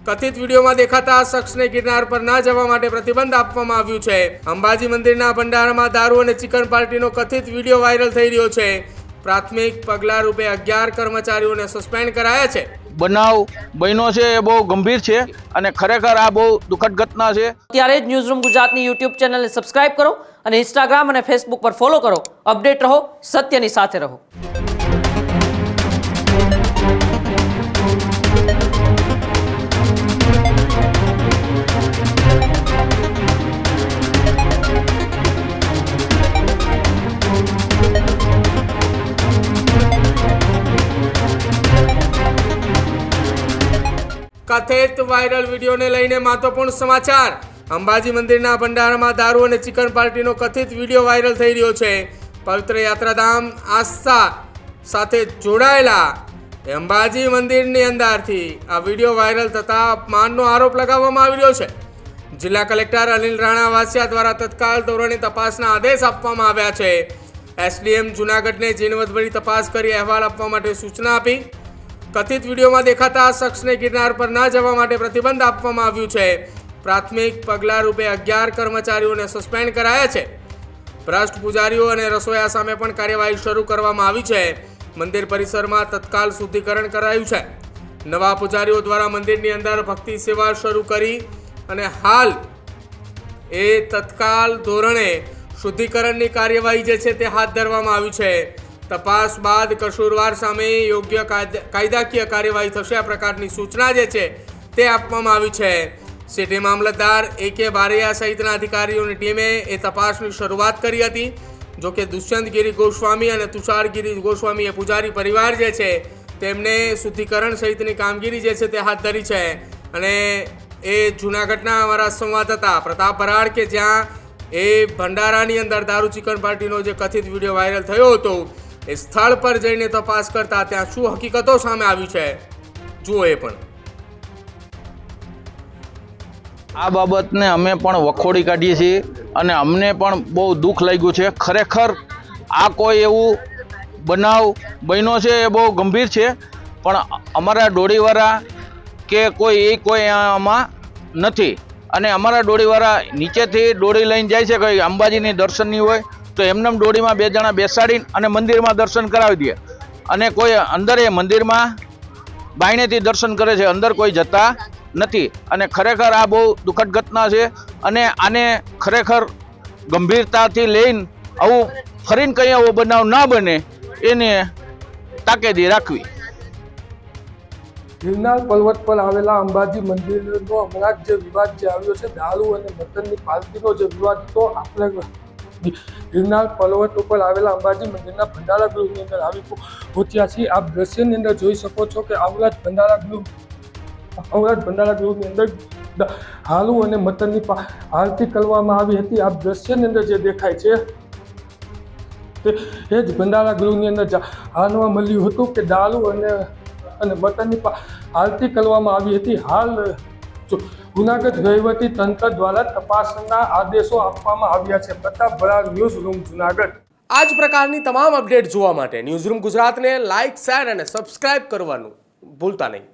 કથિત વિડીયોમાં દેખાતા આ શખ્સને ગિરનાર પર ન જવા માટે પ્રતિબંધ આપવામાં આવ્યું છે। અંબાજી મંદિરના ભંડારામાં દારૂ અને ચિકન પાર્ટીનો કથિત વિડીયો વાયરલ થઈ રહ્યો છે। પ્રાથમિક પગલા રૂપે 11 કર્મચારીઓને સસ્પેન્ડ કરાયા છે। બનાવ બન્યો છે એ બહુ ગંભીર છે અને ખરેખર આ બહુ દુઃખદ ઘટના છે। ત્યારે જ ન્યૂઝરૂમ ગુજરાતની યુટ્યુબ ચેનલને સબસ્ક્રાઇબ કરો અને ઇન્સ્ટાગ્રામ અને ફેસબુક પર ફોલો કરો। અપડેટ રહો, સત્યની સાથે રહો। કથિત વાયરલ વિડીયોને લઈને મહત્વપૂર્ણ સમાચાર। અંબાજી મંદિરના ભંડારામાં દારૂ અને ચિકન પાર્ટીનો કથિત વિડીયો વાયરલ થઈ રહ્યો છે। પવિત્ર યાત્રાધામ આસ્થા સાથે જોડાયેલા અંબાજી મંદિરની અંદરથી આ વિડીયો વાયરલ થતા અપમાનનો આરોપ લગાવવામાં આવી રહ્યો છે। જિલ્લા કલેક્ટર અનિલ રાણા વાસિયા દ્વારા તત્કાલ ધોરણે તપાસના આદેશ આપવામાં આવ્યા છે। એસડીએમ જૂનાગઢને ઝીણવટભરી તપાસ કરી અહેવાલ આપવા માટે સૂચના આપી। કથિત વિડીયોમાં દેખાતા આ શખ્સને ગિરનાર પર ન જવા માટે પ્રતિબંધ આપવામાં આવ્યું છે। પ્રાથમિક પગલા રૂપે 11 કર્મચારીઓને સસ્પેન્ડ કરાયા છે। ભ્રષ્ટ પૂજારીઓ અને રસોઈયા સામે પણ કાર્યવાહી શરૂ કરવામાં આવી છે। મંદિર પરિસરમાં તત્કાલ શુદ્ધિકરણ કરાયું છે। નવા પૂજારીઓ દ્વારા મંદિરની અંદર ભક્તિ સેવા શરૂ કરી અને હાલ એ તત્કાલ ધોરણે શુદ્ધિકરણની કાર્યવાહી જે છે તે હાથ ધરવામાં આવી છે। તપાસ બાદ કસૂરવાર સામે યોગ્ય કાયદાકીય કાર્યવાહી થશે આ પ્રકારની સૂચના જે છે તે આપવામાં આવી છે। સિટી મામલતદાર AK બારૈયા સહિતના અધિકારીઓની ટીમે એ તપાસની શરૂઆત કરી હતી। જોકે દુષ્યંતગીરી ગોસ્વામી અને તુષારગીરી ગોસ્વામીએ પૂજારી પરિવાર જે છે તેમને શુદ્ધિકરણ સહિતની કામગીરી જે છે તે હાથ ધરી છે। અને એ જૂનાગઢના અમારા સંવાદદાતા પ્રતાપ ભરાડ કે જ્યાં એ ભંડારાની અંદર દારૂ ચિકન પાર્ટીનો જે કથિત વિડીયો વાયરલ થયો હતો એ સ્થળ પર જઈને તપાસ કરતા ત્યાં શું હકીકતો સામે આવી છે જુઓ એ પણ। આ બાબતને અમે પણ વખોડી કાઢીએ છીએ અને અમને પણ બહુ દુઃખ લાગ્યું છે। ખરેખર આ કોઈ એવું બનાવ બન્યો છે એ બહુ ગંભીર છે, પણ અમારા ડોળીવાળા કે કોઈ આમાં નથી। અને અમારા ડોળીવાળા નીચેથી ડોળી લઈને જાય છે કે અંબાજીની દર્શનની હોય તો એમને ડોળીમાં 2 જણા બેસાડીને અને મંદિરમાં દર્શન કરાવી દે અને કોઈ અંદર એ મંદિરમાં બાયણેથી દર્શન કરે છે, અંદર કોઈ જતા નથી। અને ખરેખર આ બહુ દુઃખદ ઘટના છે અને આને ખરેખર ગંભીરતાથી લઈને આવું ફરીને કંઈ આવો બનાવ ના બને એને તાકેદી રાખવી। ગિરનાર પર્વત પર આવેલા અંબાજી મંદિરનો હમણાં જે વિવાદ જે આવ્યો છે દારૂ અને મટનની પાર્ટીનો જે વિવાદ તો આપણે ગિરનાર પર્વત ઉપર આવેલા અંબાજી મંદિરના ભંડારા ગૃહની અંદર આવી પહોંચ્યા છીએ। આપ દ્રશ્યની અંદર જોઈ શકો છો કે આવડા જ ભંડારા ગૃહની અંદર દારૂ અને મટનની આરતી કરવામાં આવી હતી। આપ દ્રશ્યની અંદર જે દેખાય છે તે એ જ ભંડારા ગૃહની અંદર જાણવા મળ્યું હતું કે દારૂ અને મટનની આરતી કરવામાં આવી હતી। હાલ જૂનાગઢ વહીવટી તંત્ર દ્વારા તપાસના આદેશો આપવામાં આવ્યા છે। પ્રતાપ ભરાડ, ન્યૂઝરૂમ જૂનાગઢ। આ જ પ્રકારની તમામ અપડેટ જોવા માટે ન્યૂઝરૂમ ગુજરાતને લાઇક, શેર અને સબસ્ક્રાઇબ કરવાનું ભૂલતા નહીં।